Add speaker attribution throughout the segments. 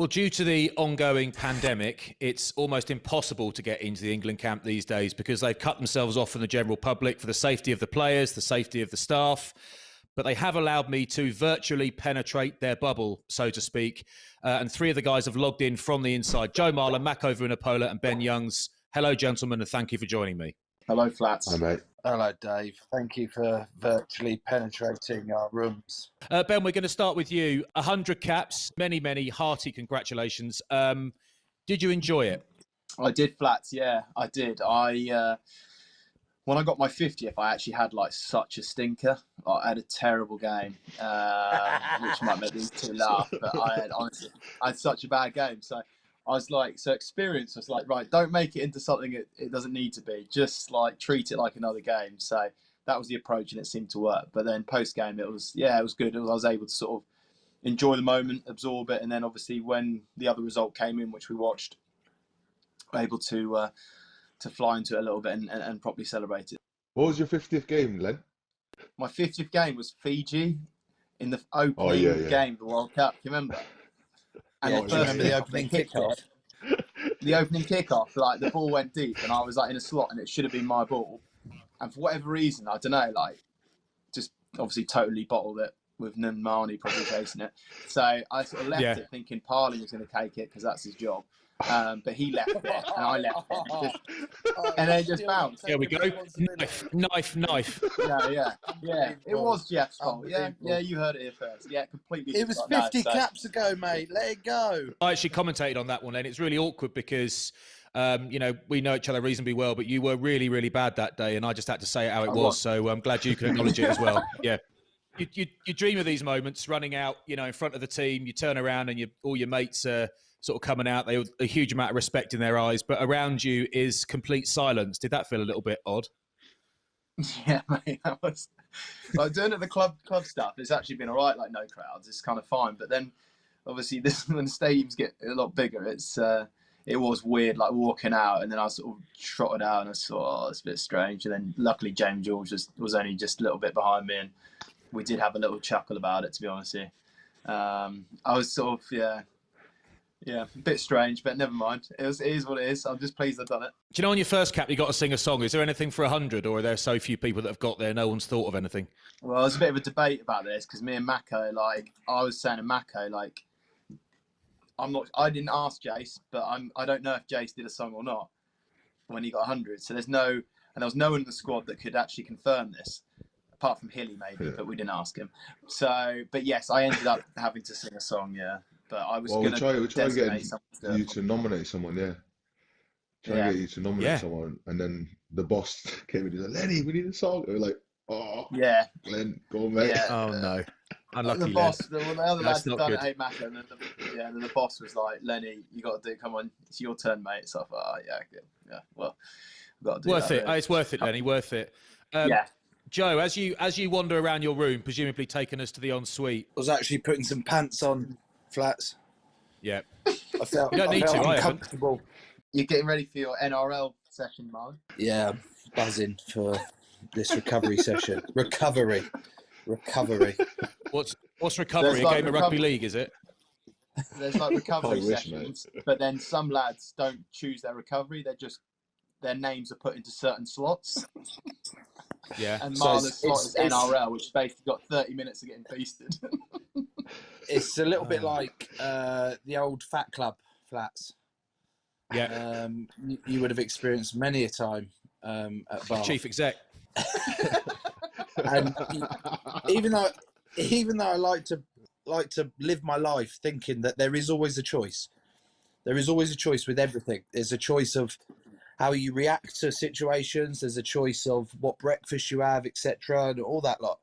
Speaker 1: Well, due to the ongoing pandemic, it's almost impossible to get into the England camp these days because they've cut themselves off from the general public for the safety of the players, the safety of the staff. But they have allowed me to virtually penetrate their bubble, so to speak. And three of the guys have logged in from the inside. Joe Marler, Mako Vunipola and Ben Youngs. Hello, gentlemen, and thank you for joining me.
Speaker 2: Hello, Flats.
Speaker 3: Hi, mate.
Speaker 4: Hello, Dave. Thank you for virtually penetrating our rooms.
Speaker 1: Ben, we're going to start with you. 100 caps, many hearty congratulations. Did you enjoy it?
Speaker 2: I did, Flats. Yeah, I did. When I got my 50th, I actually had like such a stinker. I had a terrible game, which might make these two laugh, but I had such a bad game. So I was like, experience was like, right, don't make it into something it doesn't need to be. Just like treat it like another game. So that was the approach, and it seemed to work. But then post game, it was good. I was able to sort of enjoy the moment, absorb it, and then obviously when the other result came in, which we watched, able to fly into it a little bit and properly celebrate it.
Speaker 3: What was your 50th game, Len?
Speaker 2: My 50th game was Fiji in the opening game of the World Cup. You remember? And
Speaker 4: do you remember the opening kickoff?
Speaker 2: The opening kickoff, like the ball went deep, and I was like in a slot, and it should have been my ball. And for whatever reason, I don't know, like just obviously totally bottled it with Nunmani probably chasing it. So I sort of left it thinking Parley was going to take it because that's his job. But he left it, and I left it, and then it just bounced.
Speaker 1: Here we go. Knife.
Speaker 2: Yeah. It was Jeff's fault. Yeah, you heard it here first. Yeah, completely.
Speaker 4: It was 50 caps ago, mate. Let it go.
Speaker 1: I actually commentated on that one, and it's really awkward because, we know each other reasonably well, but you were really, really bad that day, and I just had to say it how it was. So I'm glad you can acknowledge it as well. Yeah. You dream of these moments, running out, in front of the team. You turn around, and all your mates are sort of coming out. They have a huge amount of respect in their eyes, but around you is complete silence. Did that feel a little bit odd?
Speaker 2: Yeah, mate, that was like doing it the club stuff. It's actually been all right, like no crowds. It's kind of fine, but then obviously when the stadiums get a lot bigger, it was weird, like walking out, and then I sort of trotted out, and I thought, it's a bit strange. And then luckily James George was only just a little bit behind me, and we did have a little chuckle about it, to be honest with you. I was sort of a bit strange, but never mind. It is what it is. I'm just pleased I've done it.
Speaker 1: Do you know on your first cap you got to sing a song? Is there anything for 100, or are there so few people that have got there no one's thought of anything?
Speaker 2: Well, there's a bit of a debate about this because me and Mako, I was saying to Mako, I didn't ask Jace, but I don't know if Jace did a song or not when he got 100. So there was no one in the squad that could actually confirm this, apart from Hilly maybe, but we didn't ask him. So, but yes, I ended up having to sing a song, yeah. But I was going to
Speaker 3: try and get you to nominate someone, yeah. Try and get you to nominate someone, and then the boss came in and said, "Lenny, we need a song." And we're like, "Oh,
Speaker 2: yeah,
Speaker 3: Len, go on, mate."
Speaker 1: Yeah. Oh no, unlucky.
Speaker 2: The boss, the other lads had done
Speaker 1: good.
Speaker 2: it, Mako, and then the boss was like, "Lenny, you got to do. Come on, it's your turn, mate." So I thought, yeah, well, I've got to do
Speaker 1: worth
Speaker 2: that,
Speaker 1: it.
Speaker 2: really.
Speaker 1: Oh, it's worth it, Lenny. Worth it. Joe, as you wander around your room, presumably taking us to the ensuite.
Speaker 4: I was actually putting some pants on, Flats.
Speaker 1: Yeah.
Speaker 4: I felt
Speaker 1: You don't need to,
Speaker 4: uncomfortable.
Speaker 2: You're getting ready for your NRL session, Mark.
Speaker 4: Yeah, I'm buzzing for this recovery session. Recovery.
Speaker 1: What's recovery? A game of rugby league, is it?
Speaker 2: There's like recovery sessions, but then some lads don't choose their recovery. Their names are put into certain slots.
Speaker 1: Yeah.
Speaker 2: And Marler's slot is NRL, which basically got 30 minutes of getting feasted.
Speaker 4: It's a little bit like the old Fat Club, Flats.
Speaker 1: Yeah.
Speaker 4: You would have experienced many a time at Bath.
Speaker 1: Chief exec.
Speaker 4: And even though I like to live my life thinking that there is always a choice. There is always a choice with everything. There's a choice of how you react to situations. There's a choice of what breakfast you have, etc., and all that lot.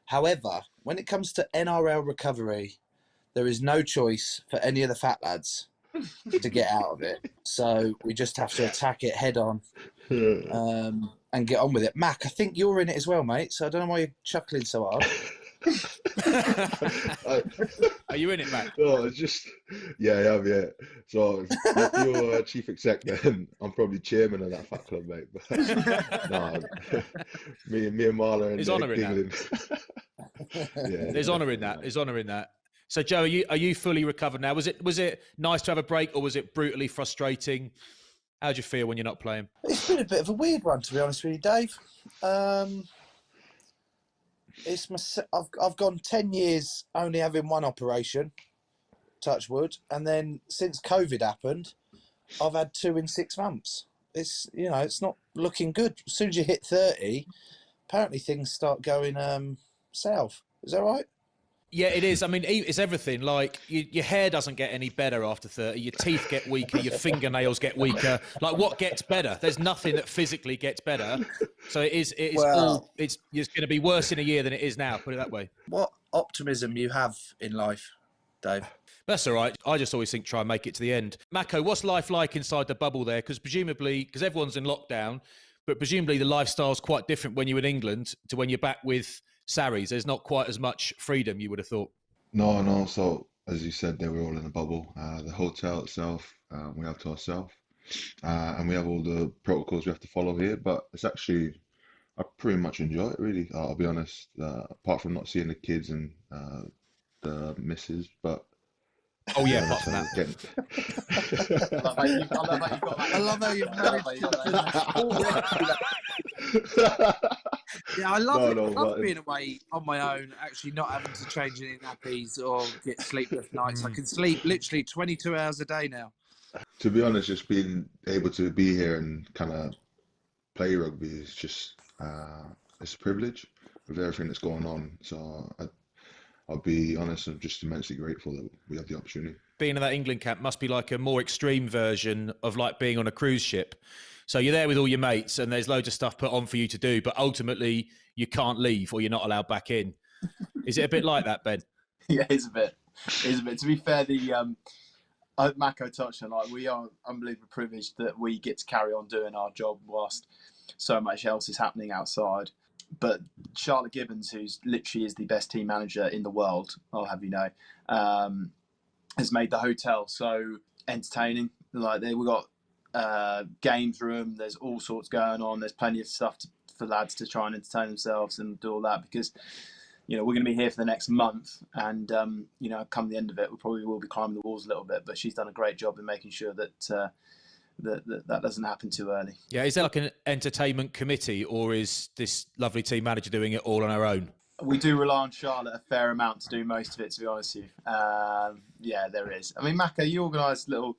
Speaker 4: However, when it comes to NRL recovery, there is no choice for any of the fat lads to get out of it. So we just have to attack it head on and get on with it. Mac, I think you're in it as well, mate. So I don't know why you're chuckling so hard.
Speaker 1: Are you in it, Mac?
Speaker 3: No, it's just, I am, yeah. So if you're chief exec, then I'm probably chairman of that fat club, mate. But no, me and Marler and
Speaker 1: There's honour in
Speaker 3: England.
Speaker 1: that. There's honour in that. So, Joe, are you fully recovered now? Was it nice to have a break, or was it brutally frustrating? How do you feel when you're not playing?
Speaker 4: It's been a bit of a weird one, to be honest with you, Dave. I've gone 10 years only having one operation, touch wood, and then since COVID happened, I've had 2 in 6 months. It's it's not looking good. As soon as you hit 30, apparently things start going south. Is that right?
Speaker 1: Yeah, it is. I mean, it's everything. Like your hair doesn't get any better after 30. Your teeth get weaker. Your fingernails get weaker. Like, what gets better? There's nothing that physically gets better. So it's going to be worse in a year than it is now. Put it that way.
Speaker 4: What optimism you have in life, Dave?
Speaker 1: That's all right. I just always think try and make it to the end. Mako, what's life like inside the bubble there? Because everyone's in lockdown, but presumably the lifestyle's quite different when you're in England to when you're back with Sarries. There's not quite as much freedom, you would have thought.
Speaker 3: No. So as you said, they were all in a bubble. The hotel itself, we have to ourselves, and we have all the protocols we have to follow here. But it's actually, I pretty much enjoy it, really. I'll be honest. Apart from not seeing the kids and the missus, but.
Speaker 4: Oh yeah,
Speaker 3: apart
Speaker 4: from that.
Speaker 2: I love how you've managed
Speaker 5: Yeah, I love being away on my own, actually not having to change any nappies or get sleepless nights. I can sleep literally 22 hours a day now.
Speaker 3: To be honest, just being able to be here and kind of play rugby is just it's a privilege with everything that's going on. So I'll be honest, I'm just immensely grateful that we have the opportunity.
Speaker 1: Being in that England camp must be like a more extreme version of like being on a cruise ship. So you're there with all your mates and there's loads of stuff put on for you to do, but ultimately you can't leave or you're not allowed back in. Is it a bit like that, Ben?
Speaker 2: Yeah, it's a bit. To be fair, Mako touched on, like, we are unbelievably privileged that we get to carry on doing our job whilst so much else is happening outside. But Charlotte Gibbons, who's literally is the best team manager in the world, I'll have you know, has made the hotel so entertaining. Like, we've got games room, there's all sorts going on, there's plenty of stuff for lads to try and entertain themselves and do all that, because we're going to be here for the next month, and come the end of it, we probably will be climbing the walls a little bit. But she's done a great job in making sure that that doesn't happen too early.
Speaker 1: Yeah, is there like an entertainment committee, or is this lovely team manager doing it all on her own?
Speaker 2: We do rely on Charlotte a fair amount to do most of it, to be honest with you. Yeah, there is. I mean, Mako, you organised little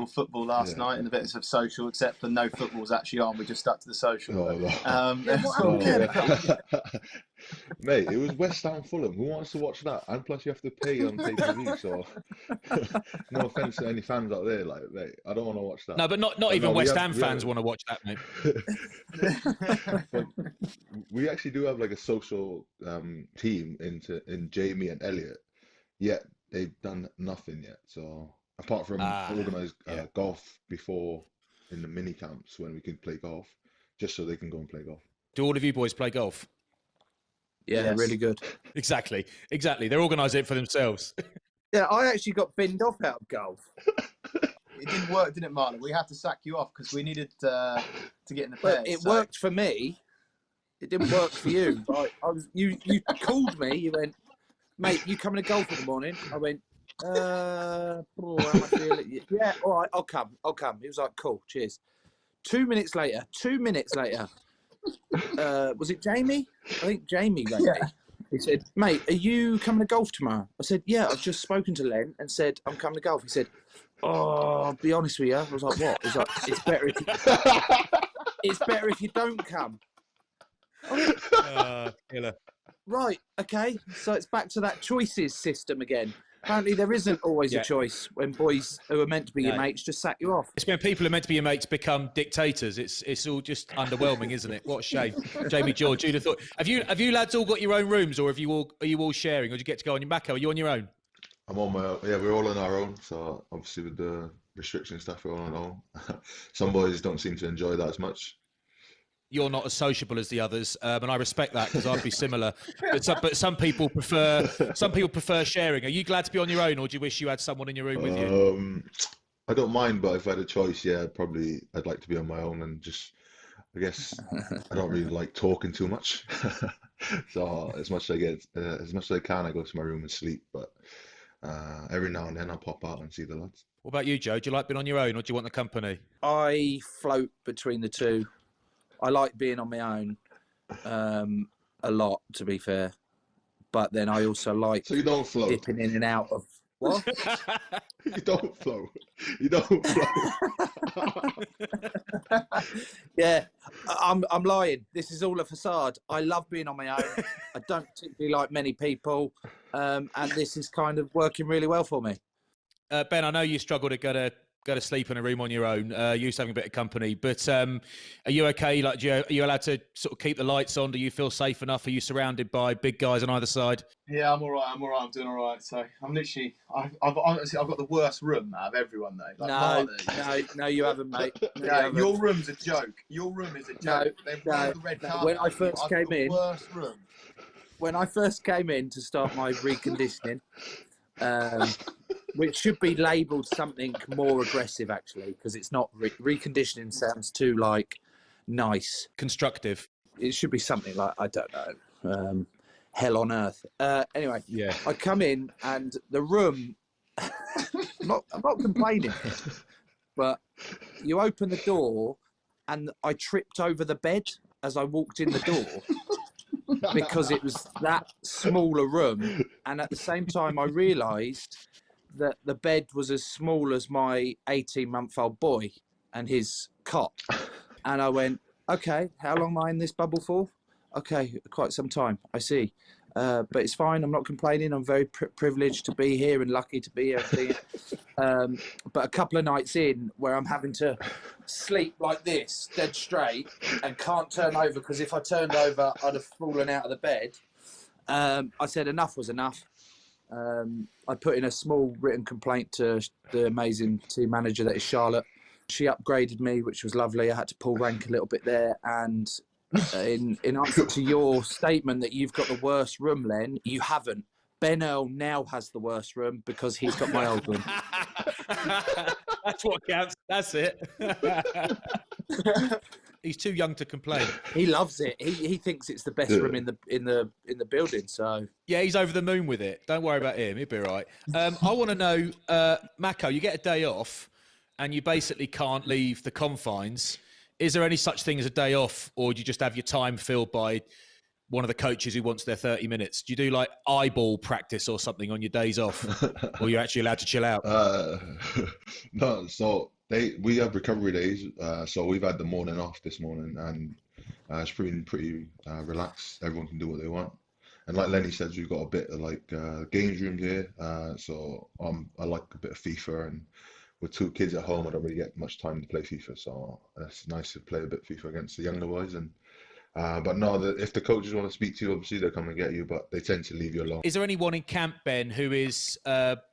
Speaker 2: football last night and a bit of social, except for no football was actually on. We just stuck to the social.
Speaker 3: Mate, it was West Ham Fulham. Who wants to watch that? And plus, you have to pay on pay-per-view. So, no offense to any fans out there, like, mate, I don't want to watch that.
Speaker 1: No, but not even West Ham fans want to watch that, mate.
Speaker 3: But we actually do have like a social team in Jamie and Elliot. Yet they've done nothing yet. So apart from organised golf before in the mini camps when we can play golf, just so they can go and play golf.
Speaker 1: Do all of you boys play golf?
Speaker 4: Yeah, yes. Really good.
Speaker 1: Exactly. They're organising it for themselves.
Speaker 5: Yeah, I actually got binned off out of golf.
Speaker 2: It didn't work, didn't it, Marler? We had to sack you off because we needed to get in the pairs.
Speaker 5: It worked for me. It didn't work for you. You called me. You went, mate, you coming to golf in the morning? I went, how am I feeling? Yeah, all right, I'll come. He was like, cool, cheers. 2 minutes later, was it Jamie? I think Jamie rang me. He said, mate, are you coming to golf tomorrow? I said, yeah, I've just spoken to Len and said, I'm coming to golf. He said, oh, I'll be honest with you. I was like, what? He was like, it's better if you don't come.
Speaker 1: Killer.
Speaker 5: Right, okay. So it's back to that choices system again. Apparently there isn't always a choice when boys who are meant to be your mates just sack you off.
Speaker 1: It's when people who are meant to be your mates become dictators. It's all just underwhelming, isn't it? What a shame. Jamie, George, you'd have thought. Have you lads all got your own rooms, or are you all sharing, or do you get to go on your Mako? Are you on your own?
Speaker 3: I'm on my own. Yeah, we're all on our own. So obviously with the restriction stuff, we're all on our own. Some boys don't seem to enjoy that as much.
Speaker 1: You're not as sociable as the others, and I respect that because I'd be similar. But some people prefer sharing. Are you glad to be on your own, or do you wish you had someone in your room with you?
Speaker 3: I don't mind, but if I had a choice, I'd like to be on my own, and just, I guess I don't really like talking too much. So as much as I can, I go to my room and sleep. But every now and then I'll pop out and see the lads.
Speaker 1: What about you, Joe? Do you like being on your own, or do you want the company?
Speaker 5: I float between the two. I like being on my own a lot, to be fair. But then I also like
Speaker 3: So you don't float.
Speaker 5: dipping in and out of what?
Speaker 3: You don't float. You don't float.
Speaker 5: Yeah, I'm lying. This is all a facade. I love being on my own. I don't particularly like many people, and this is kind of working really well for me.
Speaker 1: Ben, I know you struggle to go to sleep in a room on your own. Used to having a bit of company, but are you okay? Like, are you allowed to sort of keep the lights on? Do you feel safe enough? Are you surrounded by big guys on either side?
Speaker 2: Yeah, I'm all right. I'm doing all right. So I'm literally, I've honestly, I've got the worst room out of everyone though. Like
Speaker 5: No, you haven't, mate. No, you haven't.
Speaker 2: Your room's a joke. Your room is a joke. They've rolled the red carpet.
Speaker 5: When I first came
Speaker 2: the
Speaker 5: in,
Speaker 2: worst room.
Speaker 5: When I first came in to start my reconditioning, which should be labelled something more aggressive, actually, because it's not reconditioning. Sounds too like nice,
Speaker 1: constructive.
Speaker 5: It should be something like, I don't know, hell on earth. Anyway,
Speaker 1: yeah,
Speaker 5: I come in and the room. I'm not complaining, but you open the door, and I tripped over the bed as I walked in the door. Because it was that small a room, and at the same time I realised that the bed was as small as my 18-month-old boy and his cot. And I went, okay, how long am I in this bubble for? Okay, quite some time, I see. But it's fine, I'm not complaining. I'm very privileged to be here and lucky to be here. But a couple of nights in where I'm having to sleep like this, dead straight, and can't turn over, because if I turned over, I'd have fallen out of the bed. I said enough was enough. I put in a small written complaint to the amazing team manager that is Charlotte. She upgraded me, which was lovely. I had to pull rank a little bit there. And in answer to your statement that you've got the worst room, Len, you haven't. Ben Earl now has the worst room because he's got my old room.
Speaker 1: That's what counts. That's it. He's too young to complain.
Speaker 5: He loves it. He thinks it's the best room in the building. So
Speaker 1: yeah, he's over the moon with it. Don't worry about him. He'll be all right. I want to know, Mako, you get a day off, and you basically can't leave the confines. Is there any such thing as a day off, or do you just have your time filled by one of the coaches who wants their 30 minutes? Do you do like eyeball practice or something on your days off, or you're actually allowed to chill out?
Speaker 3: No, so we have recovery days. So we've had the morning off this morning, and it's pretty relaxed. Everyone can do what they want. And like Lenny says, we've got a bit of like games rooms here. So I like a bit of FIFA, and with two kids at home, I don't really get much time to play FIFA. So it's nice to play a bit of FIFA against the younger boys. And but no, if the coaches want to speak to you, obviously they'll come and get you, but they tend to leave you alone.
Speaker 1: Is there anyone in camp, Ben, who is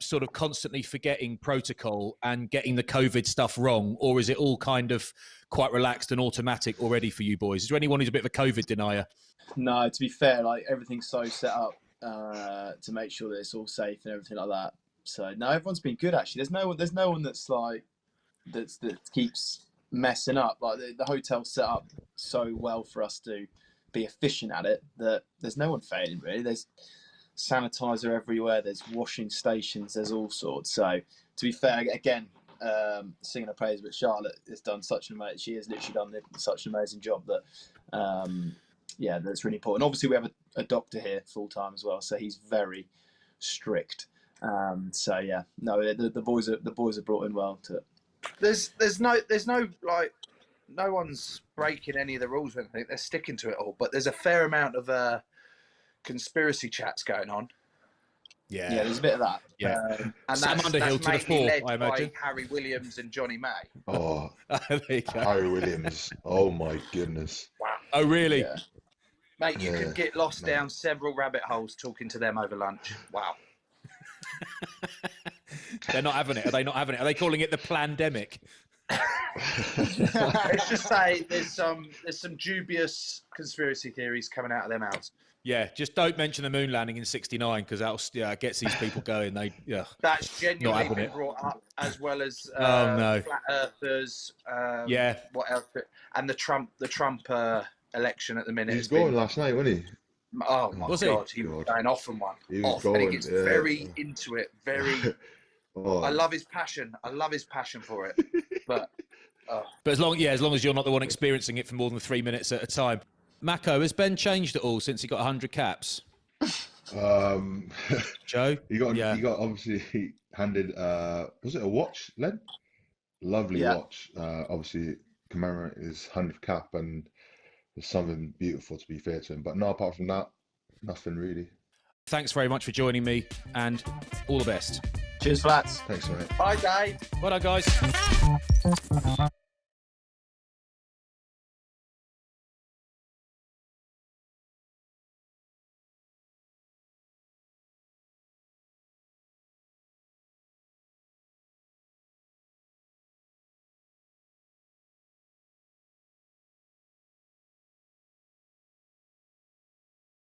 Speaker 1: sort of constantly forgetting protocol and getting the COVID stuff wrong, or is it all kind of quite relaxed and automatic already for you boys? Is there anyone who's a bit of a COVID denier?
Speaker 2: No, to be fair, like everything's so set up to make sure that it's all safe and everything like that. So no, everyone's been good actually. There's no one that's like that keeps messing up. Like the hotel's set up so well for us to be efficient at it that there's no one failing really. There's sanitizer everywhere, there's washing stations, there's all sorts. So to be fair, again, singing her praise, but Charlotte has done she has literally done such an amazing job that yeah, that's really important. Obviously we have a doctor here full time as well, so he's very strict. So yeah, no, the boys are brought in well to it.
Speaker 4: There's no like, no one's breaking any of the rules or anything. They're sticking to it all, but there's a fair amount of conspiracy chats going on.
Speaker 1: Yeah,
Speaker 2: there's a bit of that.
Speaker 1: Yeah,
Speaker 4: and
Speaker 1: Sam Underhill to the fore,
Speaker 4: led
Speaker 1: I imagine.
Speaker 4: by Harry Williams and Johnny May.
Speaker 3: Oh,
Speaker 1: there you go.
Speaker 3: Harry Williams. Oh my goodness.
Speaker 4: Wow.
Speaker 1: Oh really?
Speaker 2: Yeah.
Speaker 4: Mate, you could get lost down several rabbit holes talking to them over lunch. Wow.
Speaker 1: They're not having it. Are they not having it? Are they calling it the plandemic?
Speaker 4: Let's just say there's some dubious conspiracy theories coming out of their mouths.
Speaker 1: Yeah, just don't mention the moon landing in '69 because that gets these people going.
Speaker 4: That's genuinely been brought up, as well as
Speaker 1: no.
Speaker 4: flat earthers.
Speaker 1: Yeah.
Speaker 4: What else? And the Trump election at the minute.
Speaker 3: He's going last night, wasn't he?
Speaker 4: Oh my
Speaker 1: Was he?
Speaker 4: God, he was going off on one.
Speaker 3: He was
Speaker 4: Off, and he
Speaker 3: going,
Speaker 4: gets
Speaker 3: yeah.
Speaker 4: very into it. Very.
Speaker 3: Oh,
Speaker 4: I love his passion. I love his passion for it. But
Speaker 1: But as long as you're not the one experiencing it for more than 3 minutes at a time. Mako, has Ben changed at all since he got 100 caps? Joe?
Speaker 3: he got obviously handed was it a watch, Len? Lovely watch. Obviously commemorate his 100th cap, and it's something beautiful, to be fair to him. But no, apart from that, nothing really.
Speaker 1: Thanks very much for joining me, and all the best.
Speaker 2: Cheers, Flats.
Speaker 3: Thanks, mate.
Speaker 4: bye, Dave.
Speaker 1: Well done, guys.